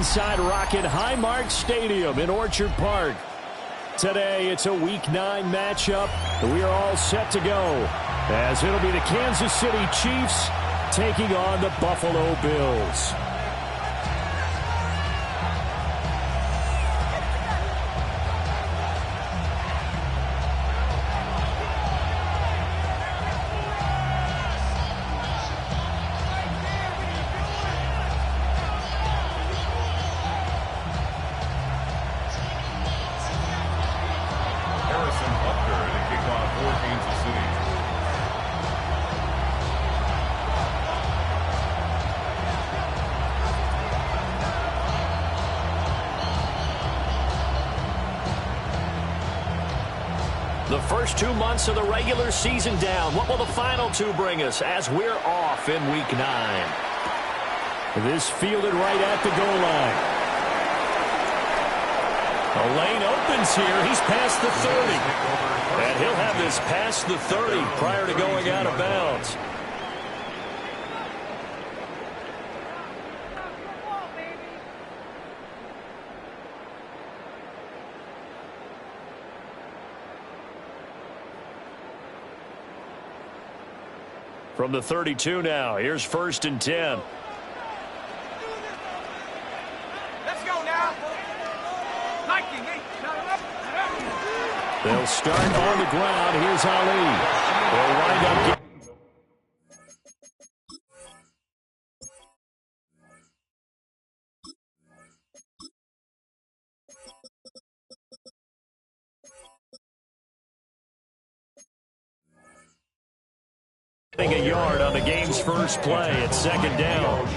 inside Rocket Highmark Stadium in Orchard Park. Today, it's a Week 9 matchup, and we are all set to go, as it'll be the Kansas City Chiefs taking on the Buffalo Bills. The first 2 months of the regular season down. What will the final 2 bring us as we're off in Week 9? This fielded right at the goal line. A lane opens here. He's past the 30. And he'll have this past the 30 prior to going out of bounds. From the 32 now, here's 1st and 10. Let's go now. They'll start on the ground. Here's Ali. They'll wind up. A yard on the game's first play at 2nd down.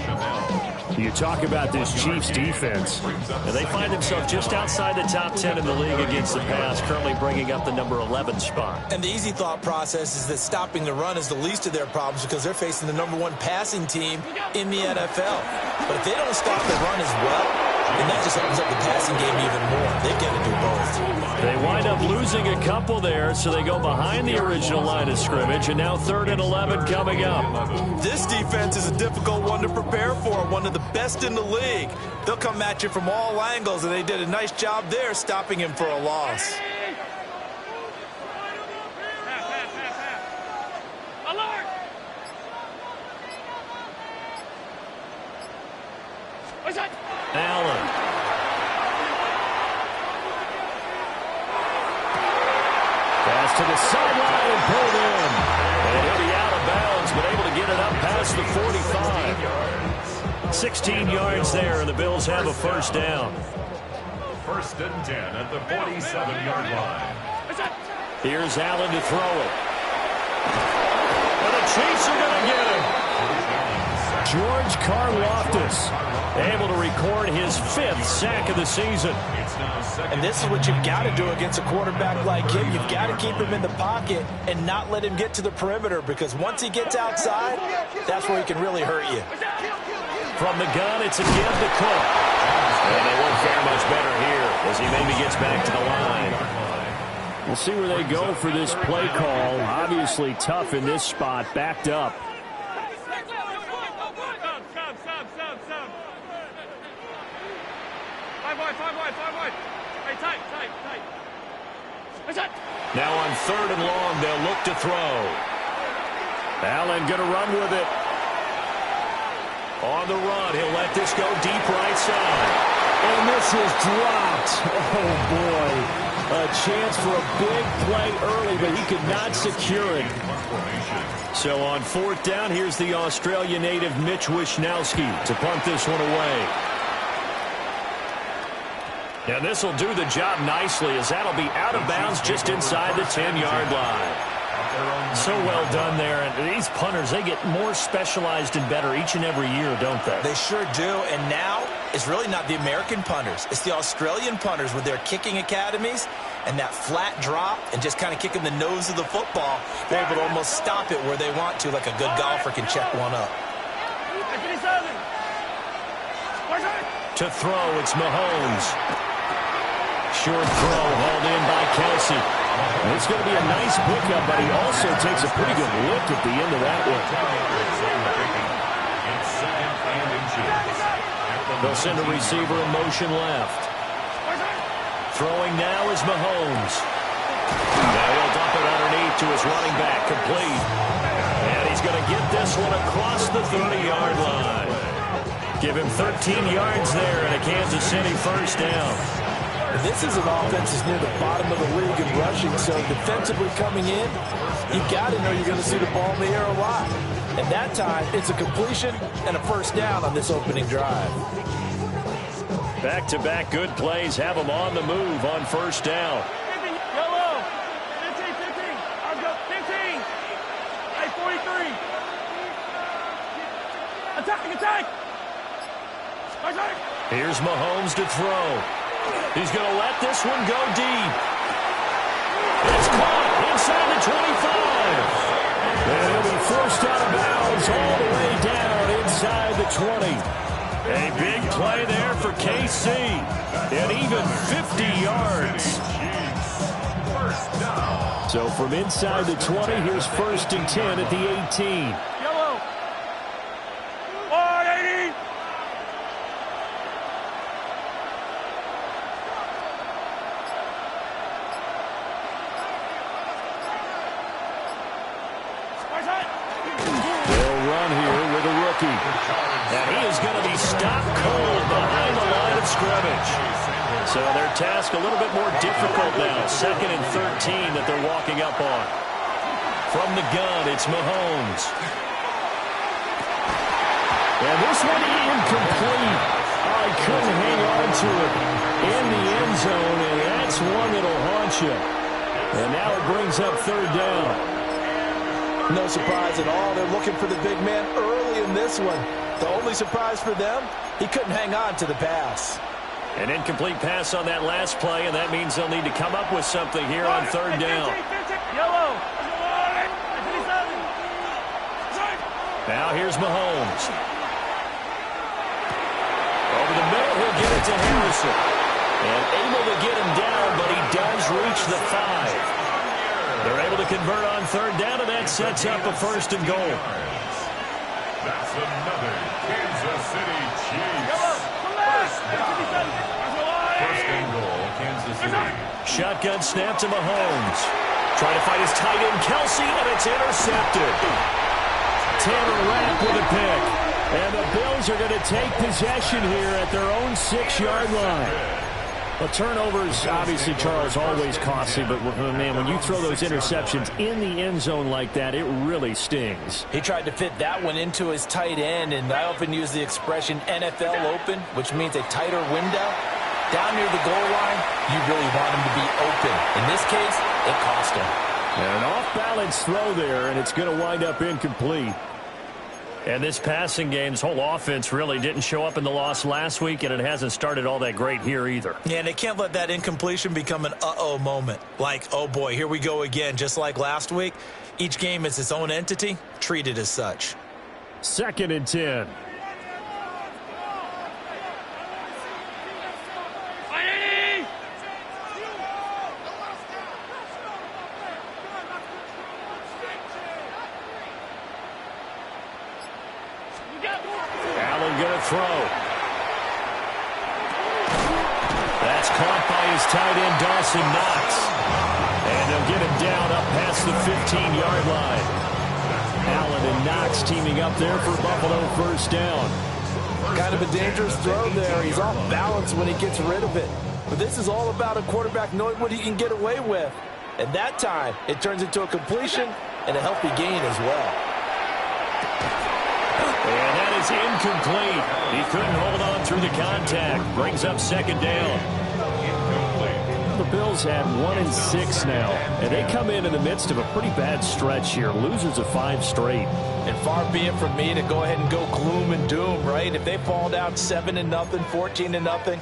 You talk about this Chiefs defense. And they find themselves just outside the top 10 in the league against the pass, currently bringing up the number 11 spot. And the easy thought process is that stopping the run is the least of their problems because they're facing the number 1 passing team in the NFL. But if they don't stop the run as well, then that just opens up the passing game even more. They've got to do both. They wind up losing a couple there, so they go behind the original line of scrimmage, and now 3rd and 11 coming up. This defense is a difficult one to prepare for, one of the best in the league. They'll come at you from all angles, and they did a nice job there stopping him for a loss. Allen. Pass to the sideline and pulled in. And he'll be out of bounds, but able to get it up past the 45. 16 yards there, and the Bills have a 1st down. 1st and 10 at the 47-yard line. Here's Allen to throw it. And the Chiefs are going to get him. George Karlaftis able to record his 5th sack of the season. And this is what you've got to do against a quarterback like him. You've got to keep him in the pocket and not let him get to the perimeter, because once he gets outside, that's where he can really hurt you. From the gun, it's a give to Cook. And they won't fare much better here as he maybe gets back to the line. We'll see where they go for this play call. Obviously tough in this spot, backed up. Now on 3rd and long, they'll look to throw. Allen going to run with it. On the run, he'll let this go deep right side. And this is dropped. Oh, boy. A chance for a big play early, but he could not secure it. So on 4th down, here's the Australia native Mitch Wishnowsky to punt this one away. And this will do the job nicely, as that'll be out of bounds just inside the 10-yard line. So well done there. And these punters, they get more specialized and better each and every year, don't they? They sure do. And now it's really not the American punters. It's the Australian punters with their kicking academies and that flat drop and just kind of kicking the nose of the football. They're able to almost stop it where they want to, like a good golfer can check one up. To throw, it's Mahomes. Short throw hauled in by Kelsey. And it's going to be a nice pickup, but he also takes a pretty good look at the end of that one. They'll send a receiver in motion left. Throwing now is Mahomes. Now he'll dump it underneath to his running back, complete. And he's going to get this one across the 30-yard line. Give him 13 yards there and a Kansas City first down. This is an offense that's near the bottom of the league in rushing, so defensively coming in, you got to know you're going to see the ball in the air a lot. And that time, it's a completion and a first down on this opening drive. Back-to-back good plays have them on the move on first down. Yellow. 15, 15. I'll go 15. Hey, 43. Attack. Here's Mahomes to throw. He's going to let this one go deep. It's caught inside the 25. And he'll be forced out of bounds all the way down inside the 20. A big play there for KC. And even 50 yards. So from inside the 20, here's first and 10 at the 18. Yellow. 180. They'll run here with a rookie. And he is going to be stopped cold behind the line of scrimmage. So their task a little bit more difficult now. 2nd and 13 that they're walking up on. From the gun, it's Mahomes. And this one incomplete. Oh, he couldn't hang on to it in the end zone, and that's one that'll haunt you. And now it brings up third down. No surprise at all. They're looking for the big man early in this one. The only surprise for them, he couldn't hang on to the pass. An incomplete pass on that last play, and that means they'll need to come up with something here on third down. Yellow. Now here's Mahomes. Over the middle, he'll get it to Harrison. And able to get him down, but he does reach the 5. They're able to convert on third down, and that sets up a first and goal. That's another Kansas City Chiefs. First and goal, Kansas City. Shotgun snap to Mahomes. Trying to fight his tight end, Kelsey, and it's intercepted. Tanner Rapp with a pick. And the Bills are going to take possession here at their own 6-yard line. Well, turnovers, obviously, Charles, always costly, but, man, when you throw those interceptions in the end zone like that, it really stings. He tried to fit that one into his tight end, and I often use the expression NFL open, which means a tighter window. Down near the goal line, you really want him to be open. In this case, it cost him. And an off-balance throw there, and it's going to wind up incomplete. And this passing game's whole offense really didn't show up in the loss last week, and it hasn't started all that great here either. Yeah, and they can't let that incompletion become an uh-oh moment. Like, oh boy, here we go again, just like last week. Each game is its own entity, treated as such. 2nd and 10. Throw. That's caught by his tight end, Dawson Knox. And they'll get him down up past the 15-yard line. Allen and Knox teaming up there for Buffalo first down. Kind of a dangerous throw there. He's off balance when he gets rid of it. But this is all about a quarterback knowing what he can get away with. And that time, it turns into a completion and a healthy gain as well. And that is incomplete. He couldn't hold on through the contact. Brings up second down. The Bills had 1-6 now, and they come in the midst of a pretty bad stretch here. Losers of 5 straight. And far be it from me to go ahead and go gloom and doom, right? If they fall down 7-0, 14-0,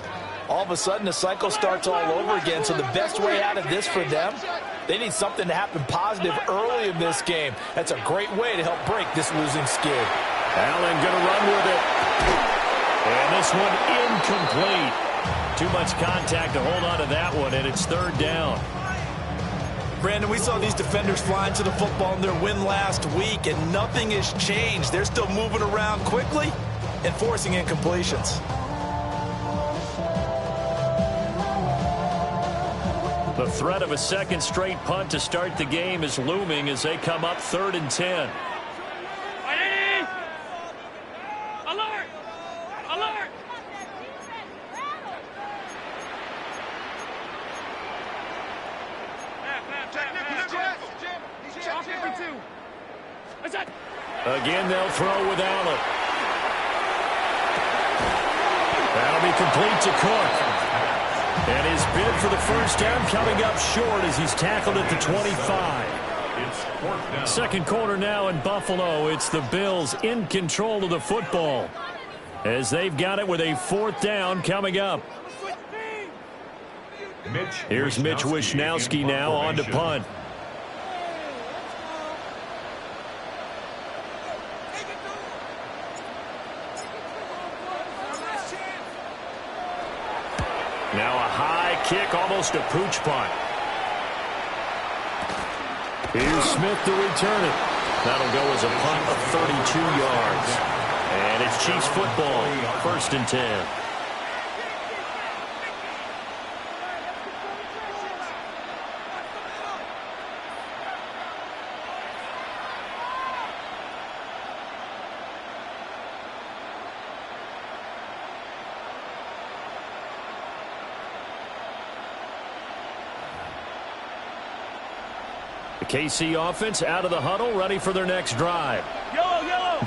all of a sudden the cycle starts all over again. So the best way out of this for them, they need something to happen positive early in this game. That's a great way to help break this losing skid. Allen going to run with it. And this one incomplete. Too much contact to hold on to that one, and it's third down. Brandon, we saw these defenders flying to the football in their win last week, and nothing has changed. They're still moving around quickly and forcing incompletions. The threat of a second straight punt to start the game is looming as they come up 3rd and 10. Alert! Alert! Again, they'll throw without it. That'll be complete to Cook. And his bid for the first down coming up short as he's tackled at the 25. Second quarter now in Buffalo. It's the Bills in control of the football as they've got it with a 4th down coming up. Here's Mitch Wishnowsky now on to punt. Now a high kick, almost a pooch punt. Here's Smith to return it. That'll go as a punt of 32 yards. And it's Chiefs football, 1st and 10. KC offense out of the huddle, ready for their next drive.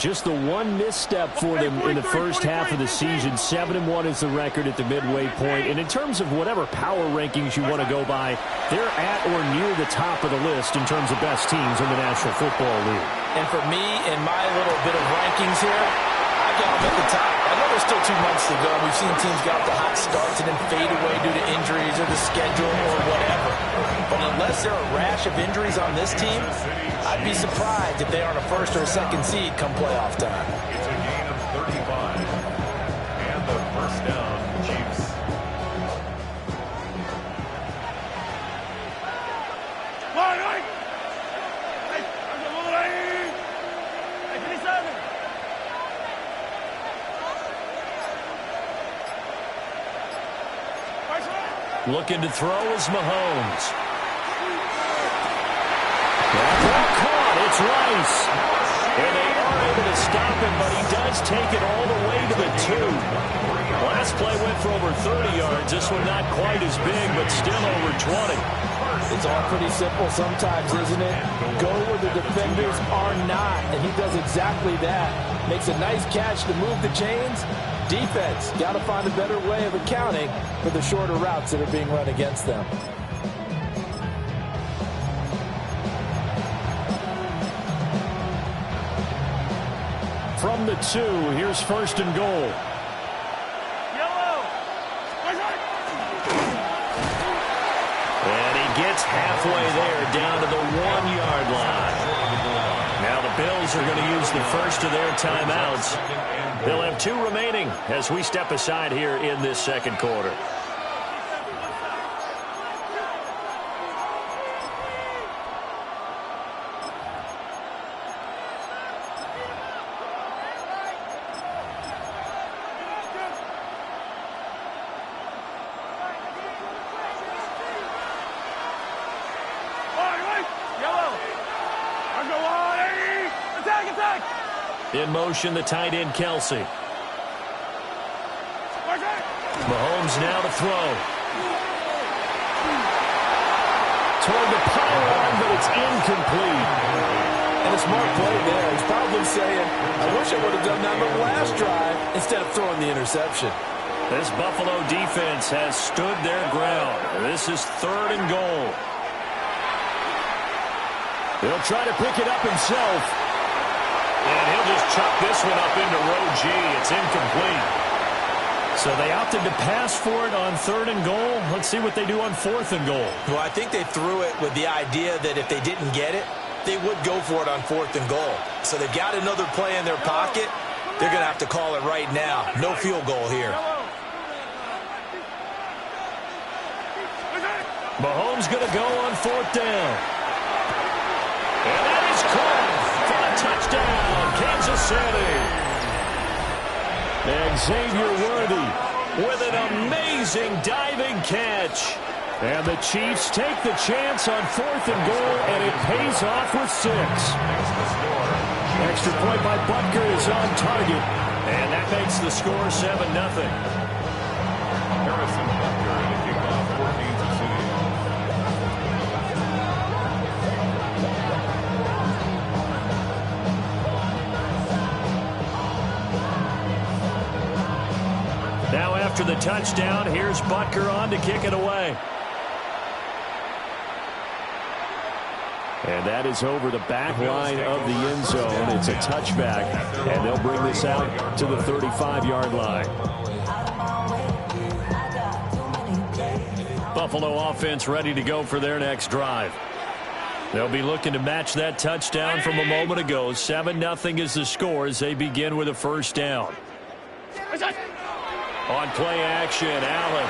Just the one misstep for them in the first half of the season. 7-1 is the record at the midway point. And in terms of whatever power rankings you want to go by, they're at or near the top of the list in terms of best teams in the National Football League. And for me, in my little bit of rankings here, I got them at the top. I know there's still 2 months to go. We've seen teams get off to hot starts and then fade away due to injuries or the schedule or whatever. But unless there are a rash of injuries on this team, I'd be surprised if they aren't a 1st or a 2nd seed come playoff time. It's a gain of 35. And the first down, Chiefs. Looking to throw is Mahomes. Ball caught. It's Rice. And they are able to stop him, but he does take it all the way to the 2. Last play went for over 30 yards. This one not quite as big, but still over 20. It's all pretty simple sometimes, isn't it? Go where the defenders are not, and he does exactly that. Makes a nice catch to move the chains. Defense, got to find a better way of accounting for the shorter routes that are being run against them. From the 2, here's 1st and goal. And he gets halfway there, down to the 1-yard line. Now the Bills are going to use the first of their timeouts. They'll have 2 remaining as we step aside here in this second quarter. In motion, the tight end, Kelsey. Mahomes now to throw. Toward the pylon, but it's incomplete. And a smart play there. He's probably saying, I wish I would have done that on the last drive instead of throwing the interception. This Buffalo defense has stood their ground. This is 3rd and goal. He'll try to pick it up himself. And he'll just chuck this one up into row G. It's incomplete. So they opted to pass for it on 3rd and goal. Let's see what they do on 4th and goal. Well, I think they threw it with the idea that if they didn't get it, they would go for it on 4th and goal. So they've got another play in their pocket. They're going to have to call it right now. No field goal here. Mahomes going to go on 4th down. And that is caught for a touchdown, Kansas City. And Xavier Worthy with an amazing diving catch. And the Chiefs take the chance on 4th and goal, and it pays off with 6. Extra point by Butker is on target. And that makes the score 7-0. Harrison Butker in the kickoff for Kansas City. Now after the touchdown, here's Butker on to kick it away. And that is over the back line of the end zone. It's a touchback, and they'll bring this out to the 35-yard line. Buffalo offense ready to go for their next drive. They'll be looking to match that touchdown from a moment ago. 7-0 is the score as they begin with a first down. On play action, Allen.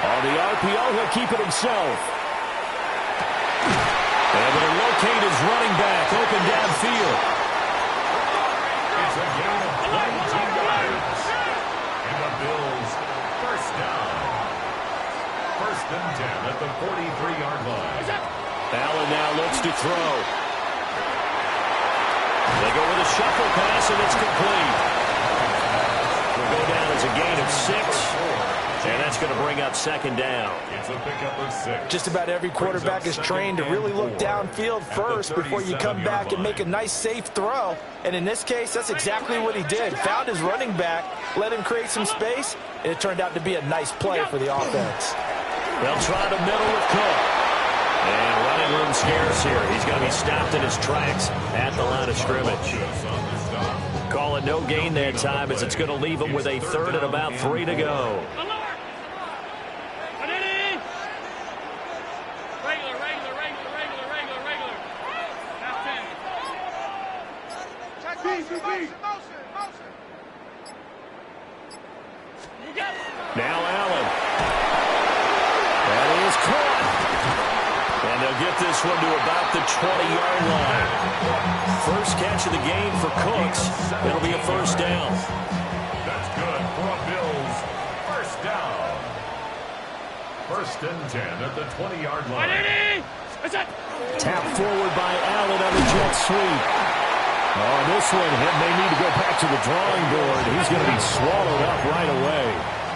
On the RPO, he'll keep it himself. And they'll locate his running back open downfield. It's a gain of 22 yards. And the Bills first down. 1st and 10 at the 43-yard line. Allen now looks to throw. They go with a shuffle pass, and it's complete. Will go down as a gain of 6. And that's going to bring up 2nd down. It's a pickup of 6. Just about every quarterback is trained to really look downfield first before you come back and make a nice, safe throw. And in this case, that's exactly what he did. Found his running back, let him create some space, and it turned out to be a nice play for the offense. They'll try the middle with Cook. And running room scarce here. He's going to be stopped in his tracks at the line of scrimmage. Call it no gain that time as it's going to leave him with a 3rd and about 3 to go. Now Allen. That is caught. And they'll get this one to about the 20-yard line. First catch of the game for Cooks. It'll be a first down. That's good for a Bills first down. 1st and 10 at the 20-yard line. Tap forward by Allen on the jet sweep. Oh, this one, he may need to go back to the drawing board. He's going to be swallowed up right away.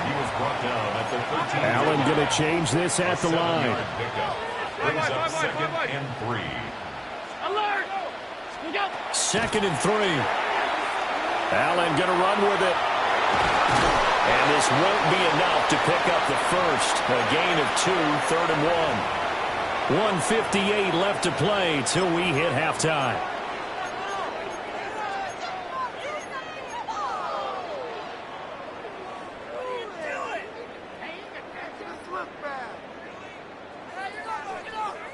He was brought down at the 13. Allen going to change this at the line. Brings up 2nd and 3. Alert! 2nd and 3. Allen going to run with it. And this won't be enough to pick up the first. A gain of 2, 3rd and 1. 1:58 left to play till we hit halftime.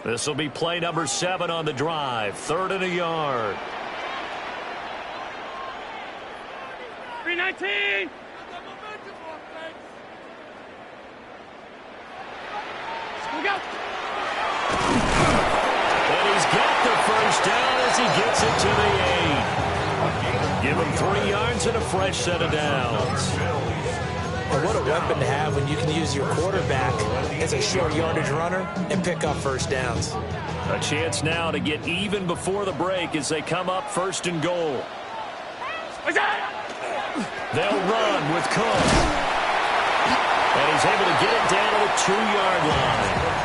This will be play number 7 on the drive. 3rd and a yard. 319. And he's got the first down as he gets it to the 8. Give him 3 yards and a fresh set of downs. And what a weapon to have when you can use your quarterback as a short yardage runner and pick up first downs. A chance now to get even before the break as they come up 1st and goal. They'll run with Cook. And he's able to get it down to the 2-yard line.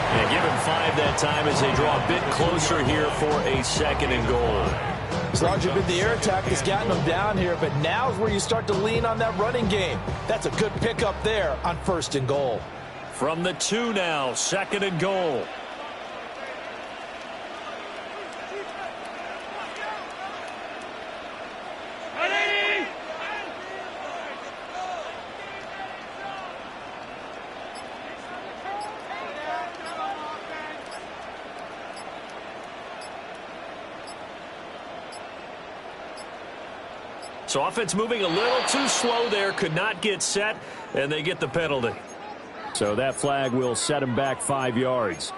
And give him 5 that time as they draw a bit closer here for a 2nd and goal. As long as you've been the air attack that's gotten them down here, but now is where you start to lean on that running game. That's a good pickup there on 1st and goal. From the 2 now, 2nd and goal. So offense moving a little too slow there, could not get set, and they get the penalty. So that flag will set him back 5 yards.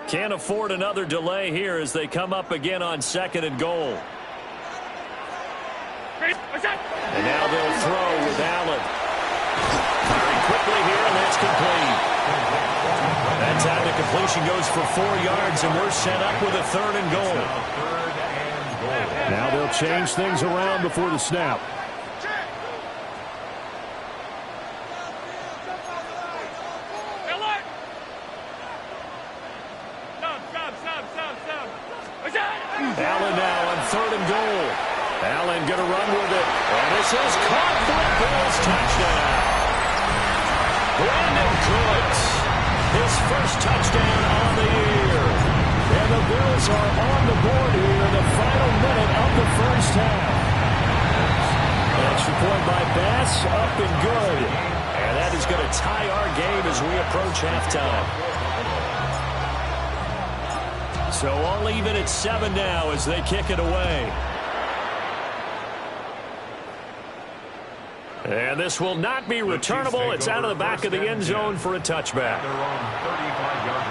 Can't afford another delay here as they come up again on 2nd and goal. And now they'll throw with Allen. Very quickly here, and that's complete. That time the completion goes for 4 yards, and we're set up with a 3rd and goal. Now they'll change things around before the snap. Allen now on 3rd and goal. Allen going to run with it. And this is caught for a Bills touchdown. Brandon Cooks, his first touchdown on the year. And the Bills are on the board here in the final minute of the first half. Extra point by Bass, up and good. And that is going to tie our game as we approach halftime. So all even at 7 now as they kick it away. And this will not be returnable. It's out of the back of the end zone for a touchback. They're on 35-yard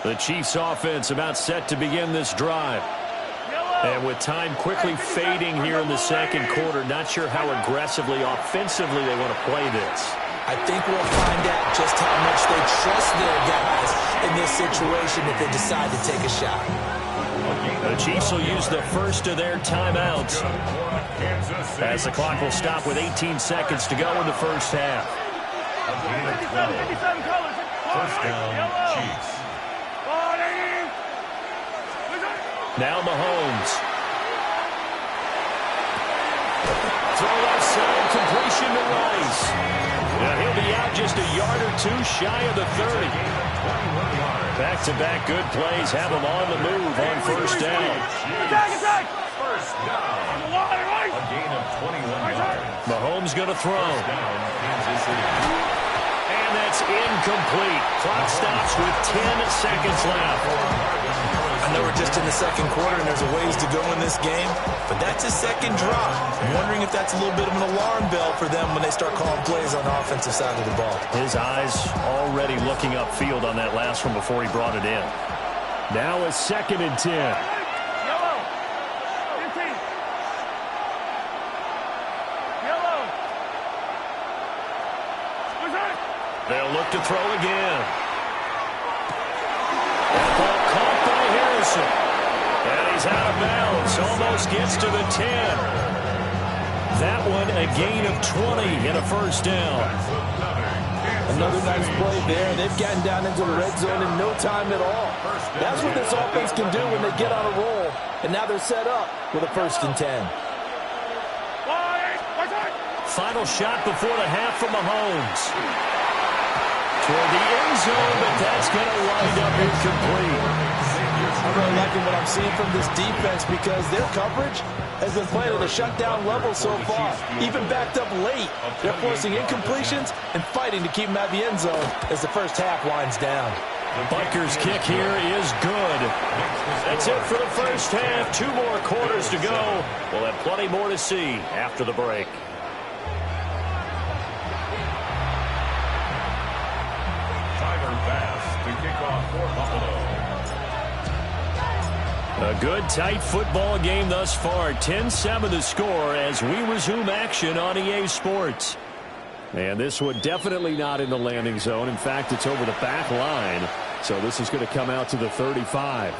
line. The Chiefs offense about set to begin this drive. And with time quickly fading here in the second quarter, not sure how aggressively, offensively they want to play this. I think we'll find out just how much they trust their guys in this situation if they decide to take a shot. The Chiefs will use the first of their timeouts as the clock will stop with 18 seconds to go in the first half. First down, Chiefs. Now Mahomes. Throw left side, completion to Rice. Now he'll be out just a yard or two shy of the 30. Back-to-back good plays have him on the move on first down. First down. A gain of 21 yards. Mahomes going to throw. First down, Kansas City. And that's incomplete. Clock stops with 10 seconds left. I know we're just in the second quarter and there's a ways to go in this game, but that's a second drop. I'm wondering if that's a little bit of an alarm bell for them when they start calling plays on the offensive side of the ball. His eyes already looking upfield on that last one before he brought it in. Now a 2nd and 10. They'll look to throw again. That ball caught by Harrison. And he's out of bounds. Almost gets to the 10. That one a gain of 20 and a first down. Another nice play there. They've gotten down into the red zone in no time at all. That's what this offense can do when they get on a roll. And now they're set up with a 1st and 10. Final shot before the half from Mahomes. Toward the end zone, but that's going to wind up incomplete. I'm really liking what I'm seeing from this defense because their coverage has been playing at a shutdown level so far. Even backed up late, they're forcing incompletions and fighting to keep them out of the end zone as the first half winds down. Bucker's kick here is good. That's it for the first half. 2 more quarters to go. We'll have plenty more to see after the break. A good, tight football game thus far. 10-7 the score as we resume action on EA Sports. And this one definitely not in the landing zone. In fact, it's over the back line. So this is going to come out to the 35.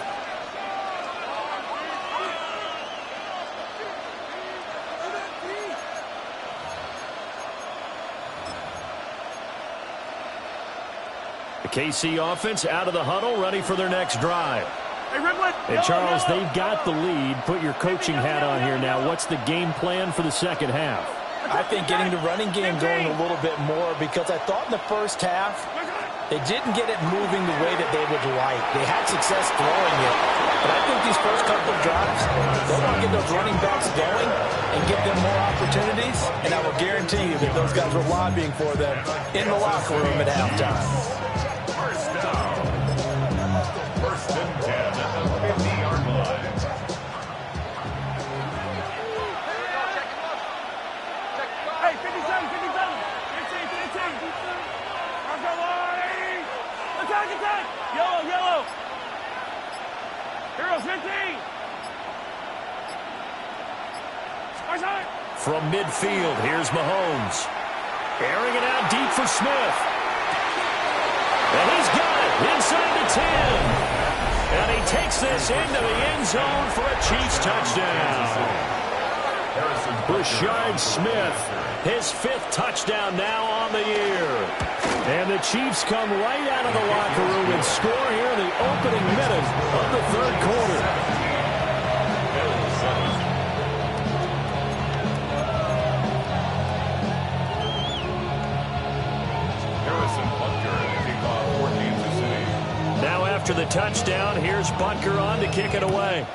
The KC offense out of the huddle, ready for their next drive. And Charles, they've got the lead. Put your coaching hat on here now. What's the game plan for the second half? I think getting the running game going a little bit more because I thought in the first half they didn't get it moving the way that they would like. They had success throwing it. But I think these first couple of drives, they want to get those running backs going and give them more opportunities. And I will guarantee you that those guys were lobbying for them in the locker room at halftime. First down. First and 10 at the 50-yard line. attack! Yellow, yellow! Hero 15! From midfield, here's Mahomes. Airing it out deep for Smith. And he's got it inside the 10. And he takes this into the end zone for a Chiefs touchdown. Rashard Smith, his 5th touchdown now on the year. And the Chiefs come right out of the locker room and score here in the opening minute of the 3rd quarter. Now after the touchdown, here's Butker on to kick it away.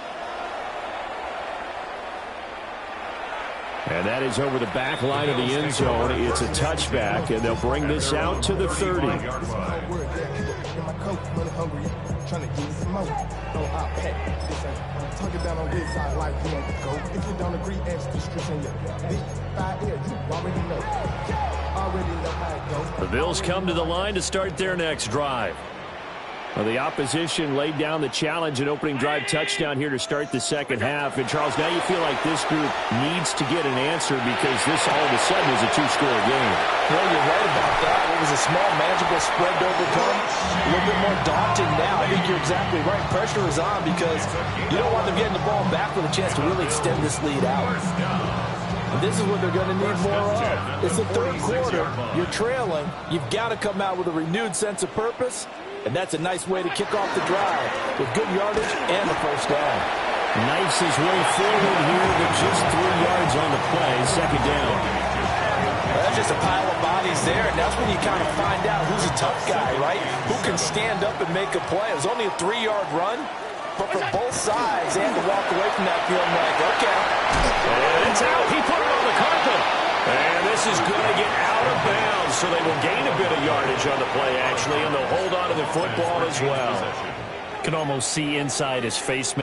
And that is over the back line of the end zone. It's a touchback, and they'll bring this out to the 30. The Bills come to the line to start their next drive. Well, the opposition laid down the challenge and opening drive touchdown here to start the second half. And, Charles, now you feel like this group needs to get an answer because this all of a sudden is a 2-score game. Well, you're right about that. It was a small, manageable spread to overcome. A little bit more daunting now. I think you're exactly right. Pressure is on because you don't want them getting the ball back with a chance to really extend this lead out. And this is what they're going to need more of. It's the 3rd quarter. You're trailing. You've got to come out with a renewed sense of purpose. And that's a nice way to kick off the drive with good yardage and the first down. Knifes his way forward here with just 3 yards on the play. Second down. Well, that's just a pile of bodies there, and that's when you kind of find out who's a tough guy, right? Who can stand up and make a play. It was only a 3-yard run, but for both sides, they had to walk away from that feeling like, okay. And it's out. He put it on the carpet. And this is going to get out of bounds, so they will gain a bit of yardage on the play, actually, and they'll hold on to the football as well. Can almost see inside his face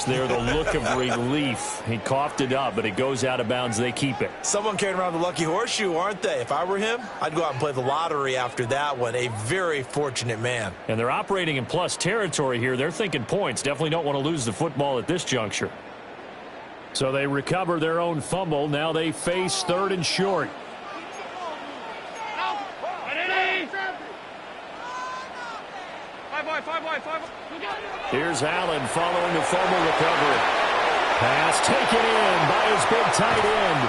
there, the look of relief. He coughed it up, but it goes out of bounds. They keep it. Someone carrying around the lucky horseshoe, aren't they? If I were him, I'd go out and play the lottery after that one. A very fortunate man. And they're operating in plus territory here. They're thinking points. Definitely don't want to lose the football at this juncture. So they recover their own fumble. Now they face 3rd and short. Here's Allen following the fumble recovery. Pass taken in by his big tight end.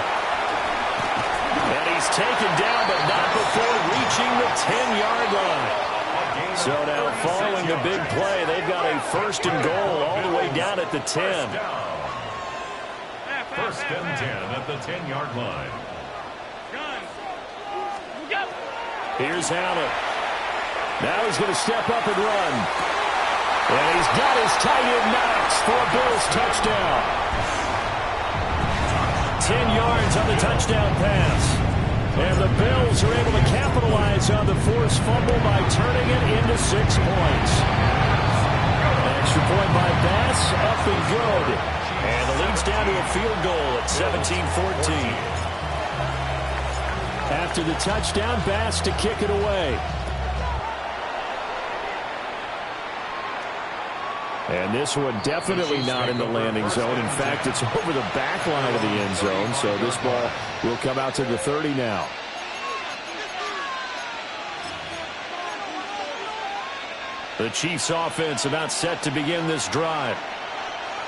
And he's taken down, but not before reaching the 10-yard line. So now following the big play, they've got a 1st and goal all the way down at the 10. 1st and 10 at the 10-yard line. Here's Allen. Now he's going to step up and run. And he's got his tight end Knox for a Bills touchdown. 10 yards on the touchdown pass. And the Bills are able to capitalize on the forced fumble by turning it into 6 points. Extra point by Bass, up and good. And the lead's down to a field goal at 17-14. After the touchdown, Bass to kick it away. And this one definitely not in the landing zone. In fact, it's over the back line of the end zone. So this ball will come out to the 30 now. The Chiefs offense about set to begin this drive.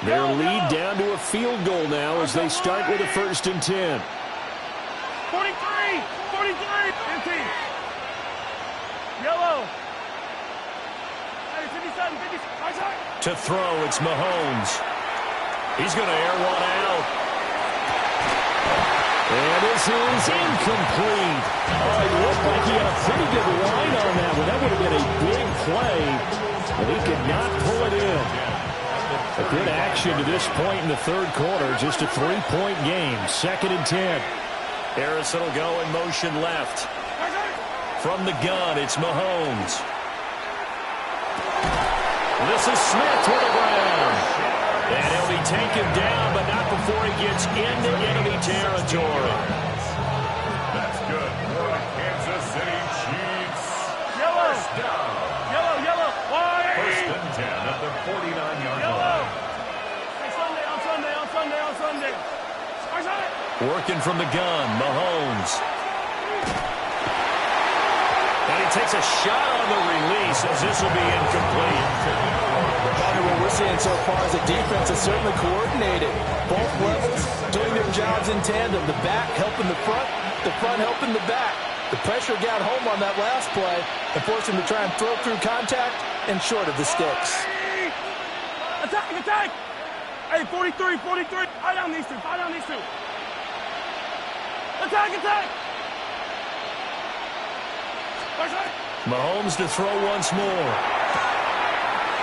Their lead down to a field goal now as they start with a 1st and 10. 43, 43, 15. Yellow. 57, 56. To throw, it's Mahomes. He's going to air one out. And this is incomplete. Oh, it looked like he had a pretty good line on that one. That would have been a big play, but he could not pull it in. A good action to this point in the 3rd quarter. Just a 3-point game. 2nd and 10. Harrison will go in motion left. From the gun, it's Mahomes. This is Smith to the ground. And he'll be taken down, but not before he gets into enemy territory. That's good for a Kansas City Chiefs throwing from the gun, Mahomes. And he takes a shot on the release as this will be incomplete. What we're seeing so far is the defense is certainly coordinated. Both levels doing their jobs in tandem. The back helping the front helping the back. The pressure got home on that last play and forced him to try and throw through contact and short of the sticks. Attack, attack! Hey, 43, 43. Tie down these two, tie down these two. Attack, attack! Mahomes to throw once more.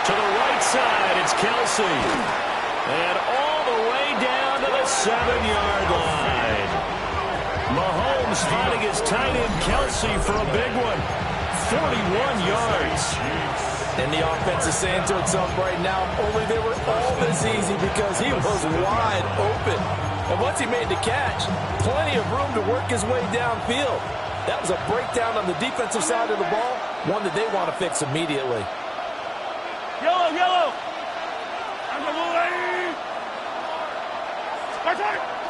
To the right side, it's Kelsey. And all the way down to the 7-yard line. Mahomes finding his tight end Kelsey for a big one. 41 yards. And the offense is saying to itself right now, only they were all this easy because he was wide open. And once he made the catch, plenty of room to work his way downfield. That was a breakdown on the defensive side of the ball, one that they want to fix immediately. Yellow, yellow!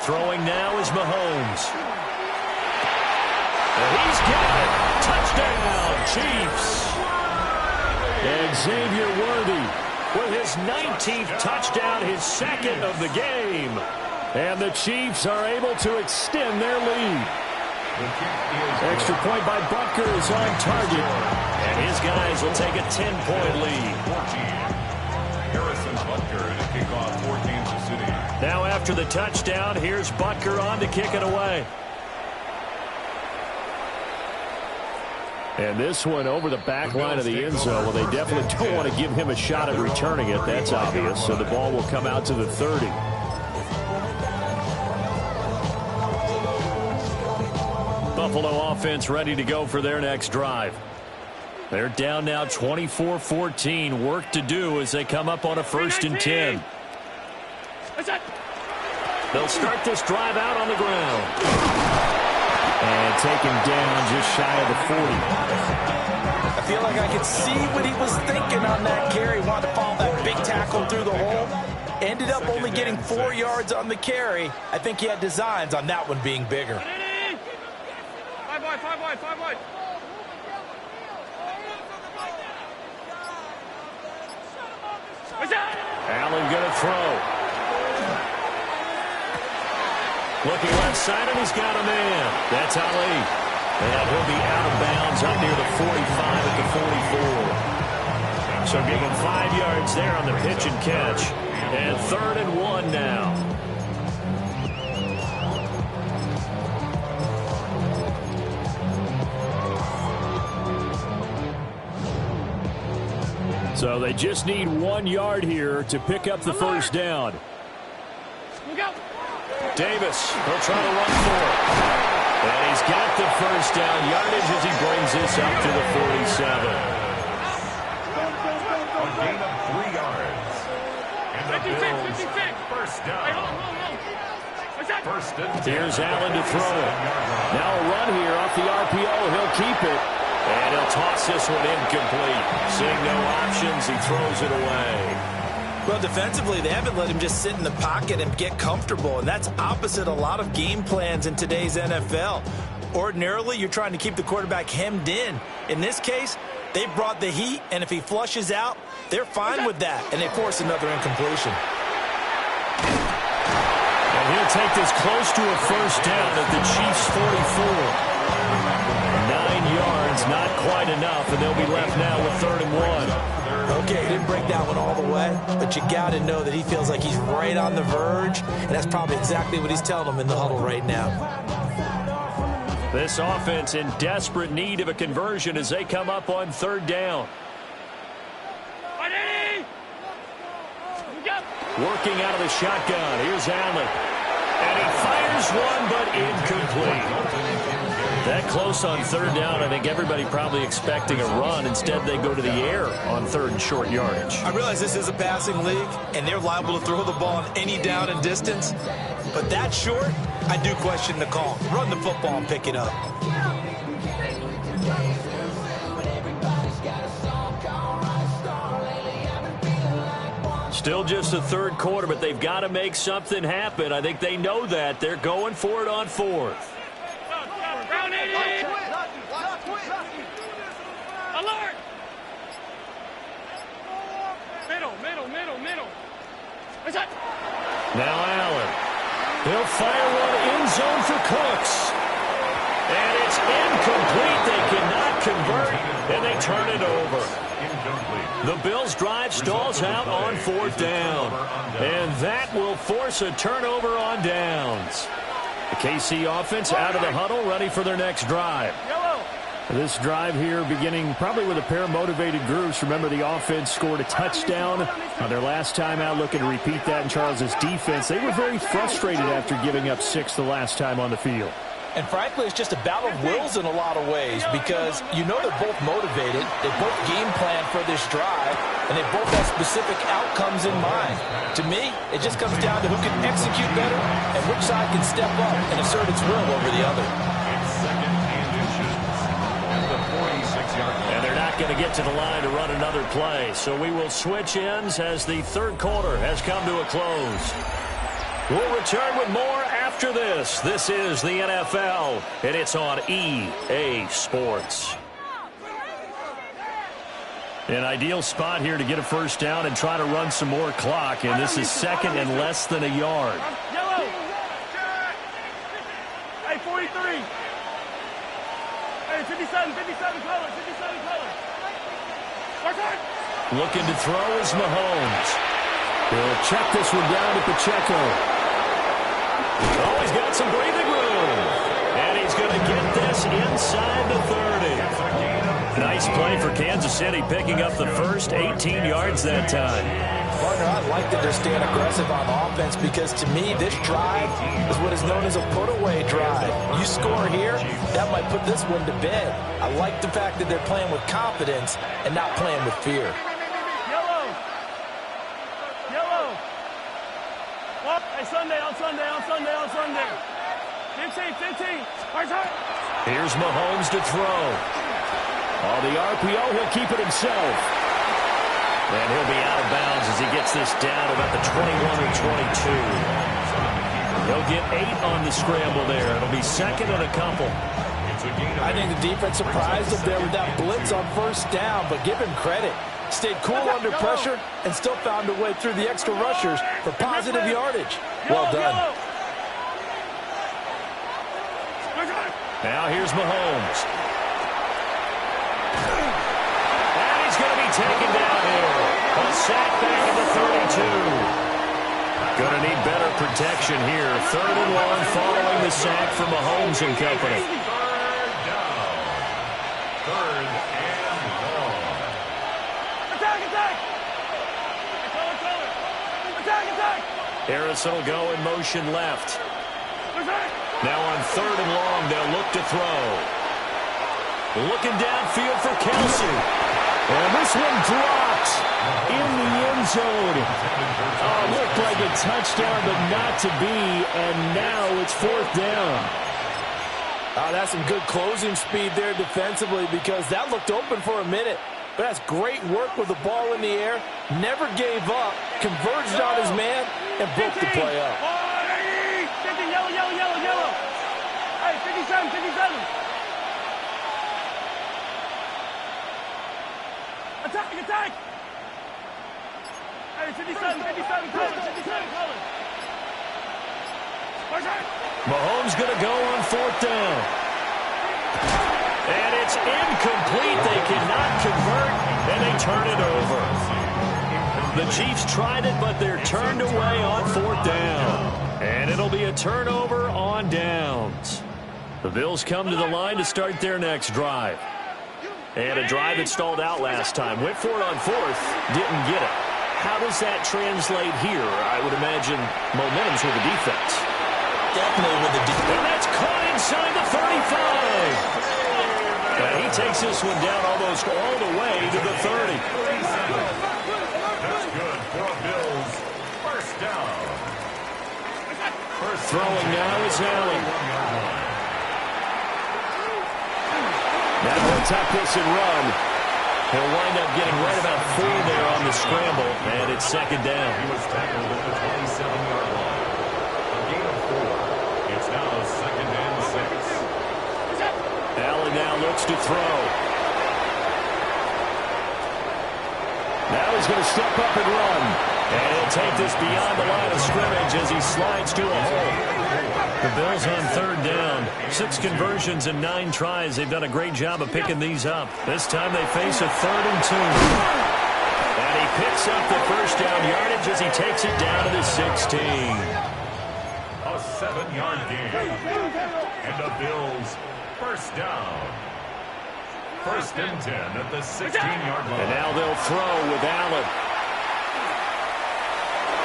Throwing now is Mahomes. And he's got it. Touchdown, Chiefs. And Xavier Worthy with his 19th touchdown, his second of the game. And the Chiefs are able to extend their lead. Extra point by Butker is on target. And his guys will take a 10-point lead. Harrison Butker and a kickoff for Kansas City. Now after the touchdown, here's Butker on to kick it away. And this one over the back line of the end zone. Well, they definitely don't want to give him a shot at returning it. That's obvious. So the ball will come out to the 30. Buffalo offense ready to go for their next drive. They're down now 24-14. Work to do as they come up on a 1st and 10. They'll start this drive out on the ground. And taken down just shy of the 40. I feel like I could see what he was thinking on that carry. Wanted to follow that big tackle through the hole. Ended up only getting 4 yards on the carry. I think he had designs on that one being bigger. 5 wide, 5 wide, 5 wide. Allen going to throw. Looking left side, and he's got a man. That's Ali. And he'll be out of bounds up near the 45 at the 44. So give him 5 yards there on the pitch and catch. And 3rd and 1 now. So they just need 1 yard here to pick up the first down. Look out. Davis, he'll try to run for it. And he's got the first down yardage as he brings this up to the 47. A gain of 3 yards. And the Bills, 56. first down. First and 10. Here's Allen to throw it. Now a run here off the RPO. He'll keep it. And he'll toss this one incomplete. Seeing no options, he throws it away. Well, defensively, they haven't let him just sit in the pocket and get comfortable, and that's opposite a lot of game plans in today's NFL. Ordinarily, you're trying to keep the quarterback hemmed in. In this case, they brought the heat, and if he flushes out, they're fine with that, and they force another incompletion. And he'll take this close to a first down at the Chiefs' 44. 9 yards, not quite enough, and they'll be left now with 3rd and 1. Okay, he didn't break that one all the way, but you got to know that he feels like he's right on the verge, and that's probably exactly what he's telling them in the huddle right now. This offense in desperate need of a conversion as they come up on 3rd down. Working out of the shotgun. Here's Allen. And he fires one, but incomplete. That close on 3rd down, I think everybody probably expecting a run. Instead, they go to the air on 3rd and short yardage. I realize this is a passing league, and they're liable to throw the ball on any down and distance. But that short, I do question the call. Run the football and pick it up. Still just the third quarter, but they've got to make something happen. I think they know that. They're going for it on fourth. Alert! Middle. Now Allen. He'll fire one end zone for Cooks. And it's incomplete. They cannot convert, and they turn it over. The Bills' drive stalls out on fourth down. And that will force a turnover on downs. The KC offense out of the huddle, ready for their next drive. This drive here beginning probably with a pair of motivated groups. Remember, the offense scored a touchdown on their last time out, looking to repeat that in Charles' defense. They were very frustrated after giving up 6 the last time on the field. And frankly, it's just a battle of wills in a lot of ways because you know they're both motivated. They both game plan for this drive, and they both have specific outcomes in mind. To me, it just comes down to who can execute better and which side can step up and assert its will over the other. And they're not going to get to the line to run another play. So we will switch ends as the third quarter has come to a close. We'll return with more after this. This is the NFL, and it's on EA Sports. An ideal spot here to get a first down and try to run some more clock, and this is second and less than a yard. Yellow. Hey, 43. Hey, 57 color. Looking to throw is Mahomes. He'll check this one down to Pacheco. Oh, he's got some breathing room. And he's going to get this inside the 30. Nice play for Kansas City, picking up the first 18 yards that time. Partner, I like that they're staying aggressive on offense because, to me, this drive is what is known as a put-away drive. You score here, that might put this one to bed. I like the fact that they're playing with confidence and not playing with fear. Hey, Sunday. 15. Here's Mahomes to throw. On the RPO, he'll keep it himself. And he'll be out of bounds as he gets this down about the 21 or 22. He'll get 8 on the scramble there. It'll be second and a couple. I think the defense surprised him there with that blitz on first down, but give him credit. Stayed cool under pressure and still found a way through the extra rushers for positive yardage. Well done. Now here's Mahomes. And he's going to be taken down here. A sack back at the 32. Going to need better protection here. Third and long following the sack from Mahomes and company. Third and long. Attack! Harrison will go in motion left. Now on third and long, they'll look to throw. Looking downfield for Kelsey. And this one dropped in the end zone. Oh, looked like a touchdown, but not to be. And now it's fourth down. Oh, that's some good closing speed there defensively because that looked open for a minute. But that's great work with the ball in the air. Never gave up. Converged on his man and broke the play up. 50, yellow. Hey, 57. Attack! Hey, 57 color. Mahomes going to go on fourth down. And it's incomplete. They cannot convert, and they turn it over. The Chiefs tried it, but they're turned away on fourth down. And it'll be a turnover on downs. The Bills come to the line to start their next drive. And a drive that stalled out last time. Went for it on fourth, didn't get it. How does that translate here? I would imagine momentum's with the defense. Definitely with the defense. And that's caught inside the 35. And he takes this one down almost all the way to the 30. That's good for Bills. First down. Throwing now is Allen. Now he'll tuck this and run. He'll wind up getting right about 4 there on the scramble, and it's second down. He was tackled at the 27-yard line. A gain of 4. It's now second and 6. Allen now looks to throw. Now he's going to step up and run. And he'll take this beyond the line of scrimmage as he slides to a hole. The Bills on third down. 6 conversions and 9 tries. They've done a great job of picking these up. This time they face a 3rd and 2. And he picks up the first down yardage as he takes it down to the 16. A 7-yard gain. And the Bills first down. 1st and 10 at the 16-yard line. And now they'll throw with Allen.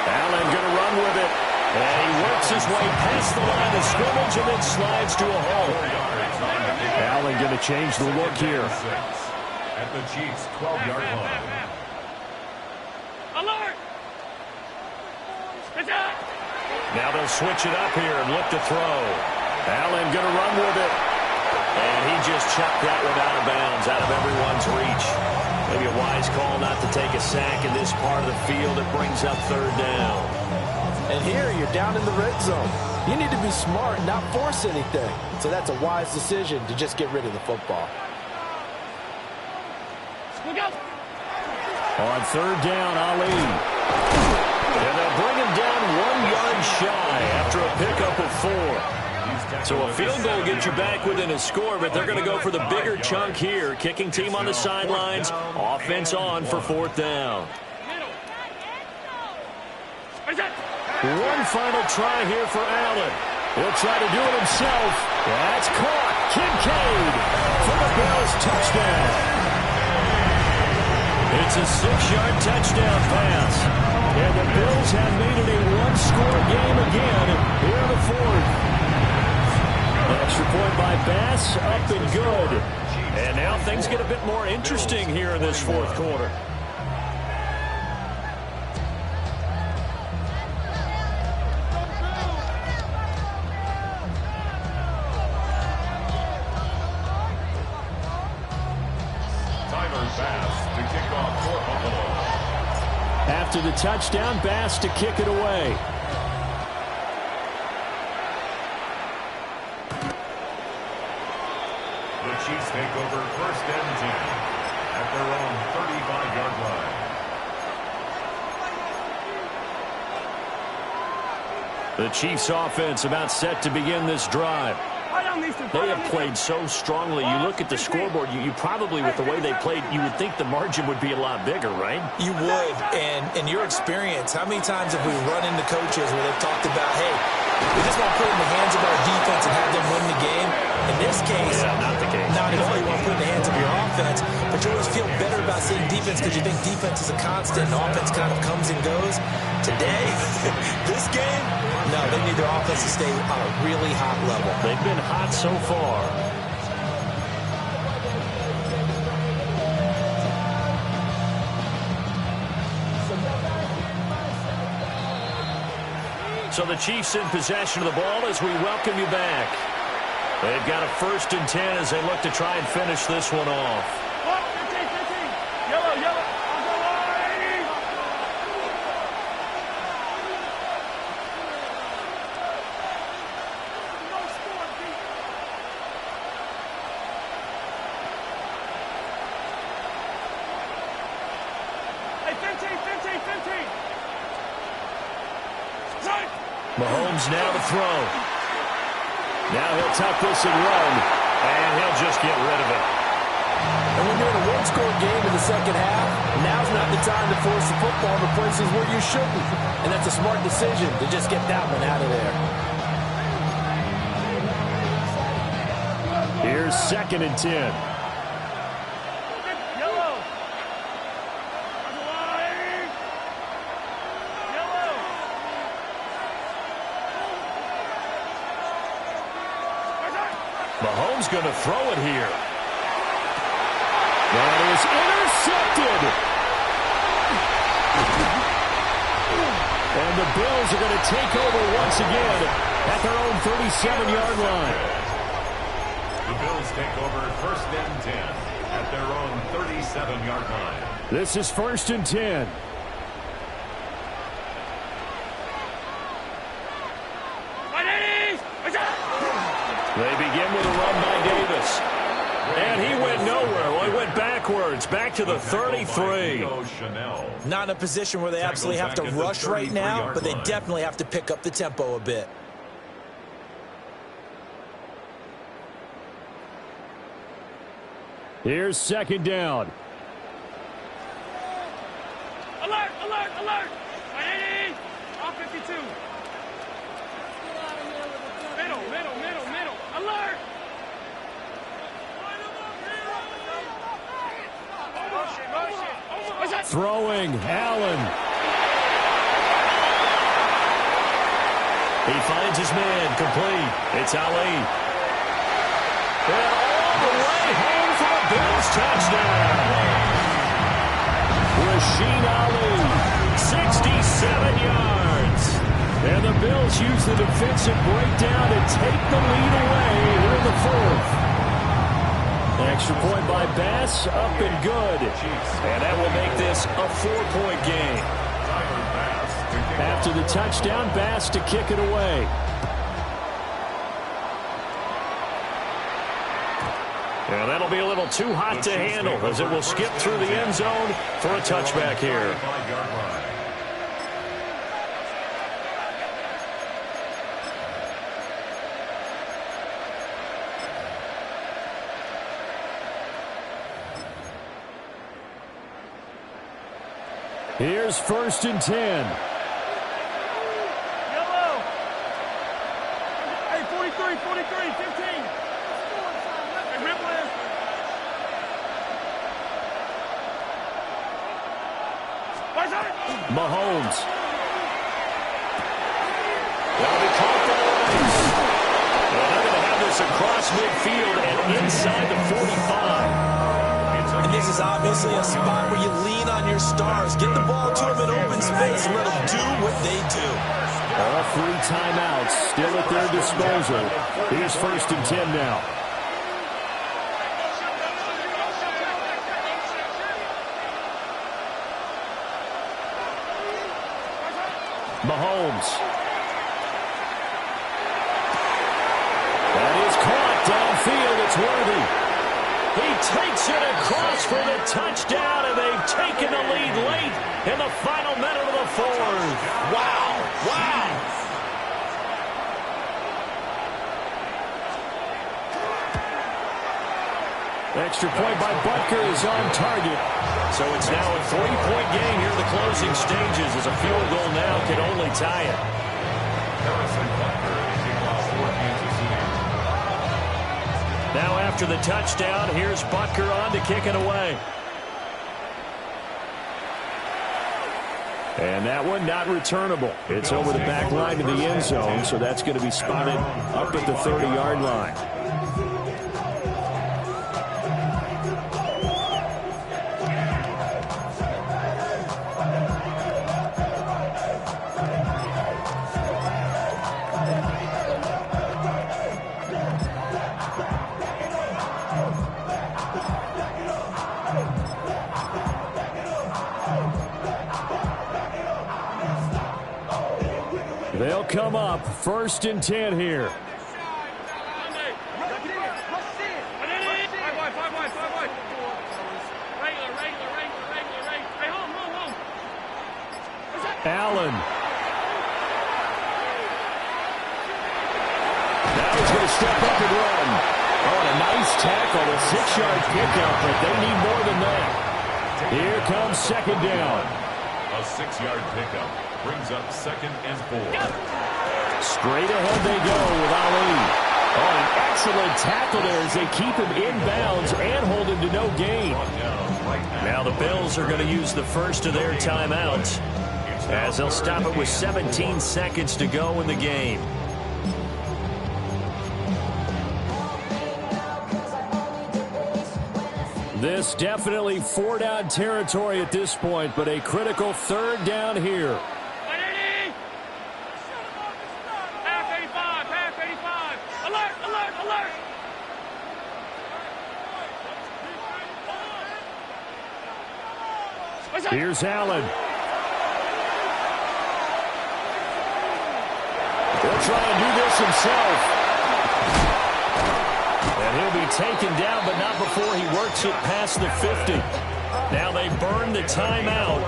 Allen going to run with it. And he works his way past the line of scrimmage and then slides to a hole. Allen going to change the look here. At the Chiefs' 12-yard line. Alert! Now they'll switch it up here and look to throw. Allen going to run with it. And he just chucked that one out of bounds, out of everyone's reach. Maybe a wise call not to take a sack in this part of the field. It brings up third down. And here you're down in the red zone. You need to be smart and not force anything. So that's a wise decision to just get rid of the football. Look out! On third down, Ali. And they'll bring him down 1 yard shy after a pickup of 4. So a field goal gets you back within a score, but they're going to go for the bigger chunk here. Kicking team on the sidelines. Offense on for 4th down. One final try here for Allen. He'll try to do it himself. That's caught. Kincaid for the Bills touchdown. It's a 6-yard touchdown pass. And the Bills have made it a one-score game again here in the 4th. Extra point by Bass, up and good. And now things get a bit more interesting here in this 4th quarter. After the touchdown, Bass to kick it away. The Chiefs take over 1st and 10 at their own 35-yard line. The Chiefs offense about set to begin this drive. They have played so strongly. You look at the scoreboard, you probably, with the way they played, you would think the margin would be a lot bigger, right? You would. And in your experience, how many times have we run into coaches where they've talked about, hey, we just want to put it in the hands of our defense and have them win the game? In this case, not the case. Not at all. You want to put it in the hands of your offense, but you always feel better about seeing defense because you think defense is a constant and offense kind of comes and goes. Today, this game, no, they need their offense to stay on a really hot level. They've been hot so far. So the Chiefs in possession of the ball as we welcome you back. They've got a 1st and 10 as they look to try and finish this one off. 15. Yellow, yellow. Hey, 15. Mahomes now to throw. Now he'll tuck this and run. And he'll just get rid of it. And when you're in a one-score game in the second half, now's not the time to force the football to places where you shouldn't. And that's a smart decision to just get that one out of there. Here's 2nd and 10. Mahomes going to throw it here. That is intercepted. And the Bills are going to take over once again at their own 37-yard line. The Bills take over 1st and 10 at their own 37-yard line. This is 1st and 10. They begin with a run by Davis. And he went nowhere. Well, he went backwards, back to the 33. Not in a position where they absolutely have to rush right now, but they definitely have to pick up the tempo a bit. Here's 2nd down. Alert, alert, alert. All 52. Middle. Alert. Throwing, Allen. He finds his man, complete. It's Ali. And all the way home for a Bills touchdown. Rasheen Ali, 67 yards. and the Bills use the defensive breakdown to take the lead away here in the 4th. Extra point by Bass, up and good. And that will make this a 4-point game. After the touchdown, Bass to kick it away. And that'll be a little too hot to handle as it will skip through the end zone for a touchback here. Here's 1st and 10. Yellow. Hey, 43, 15. Hey, Ripple is. Mahomes. That'll be caught by Rice. Well, they're going to have this across midfield and inside the 45. And this is obviously a spot where you lean on your stars. Get the ball to them in open space and let them do what they do. All 3 timeouts still at their disposal. Here's 1st and 10 now. Mahomes. That is caught downfield. It's Worthy. He takes it across for the touchdown, and they've taken the lead late in the final minute of the 4th. Wow. Extra point by Butker is on target. So it's now a 3-point game here in the closing stages as a field goal now can only tie it. Now after the touchdown, here's Butker on to kick it away. And that one not returnable. It's over the back line to the end zone, so that's going to be spotted up at the 30-yard line. They'll come up 1st and 10 here. Allen. Now he's going to step up and run. Oh, and a nice tackle, a 6-yard pickup, but they need more than that. Here comes 2nd down. A 6-yard pickup brings up 2nd and 4. Straight ahead they go with Ali. Oh, an excellent tackle there as they keep him inbounds and hold him to no gain. Now the Bills are going to use the first of their timeouts as they'll stop it with 17 seconds to go in the game. This definitely 4-down territory at this point, but a critical 3rd down here. Half 85. Alert. Here's Allen. He'll try and do this himself. And he'll be taken down, but not before he works it past the 50. Now they burn the timeout,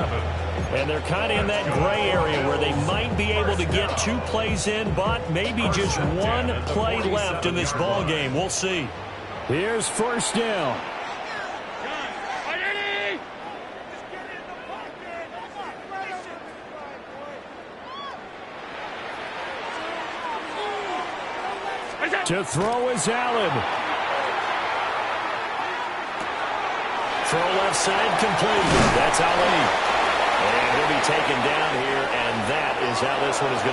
and they're kind of in that gray area where they might be able to get 2 plays in, but maybe just 1 play left in this ball game. We'll see. Here's first down. To throw is Allen. Throw left side complete. That's Ali. And he'll be taken down here, and that is how this one is going to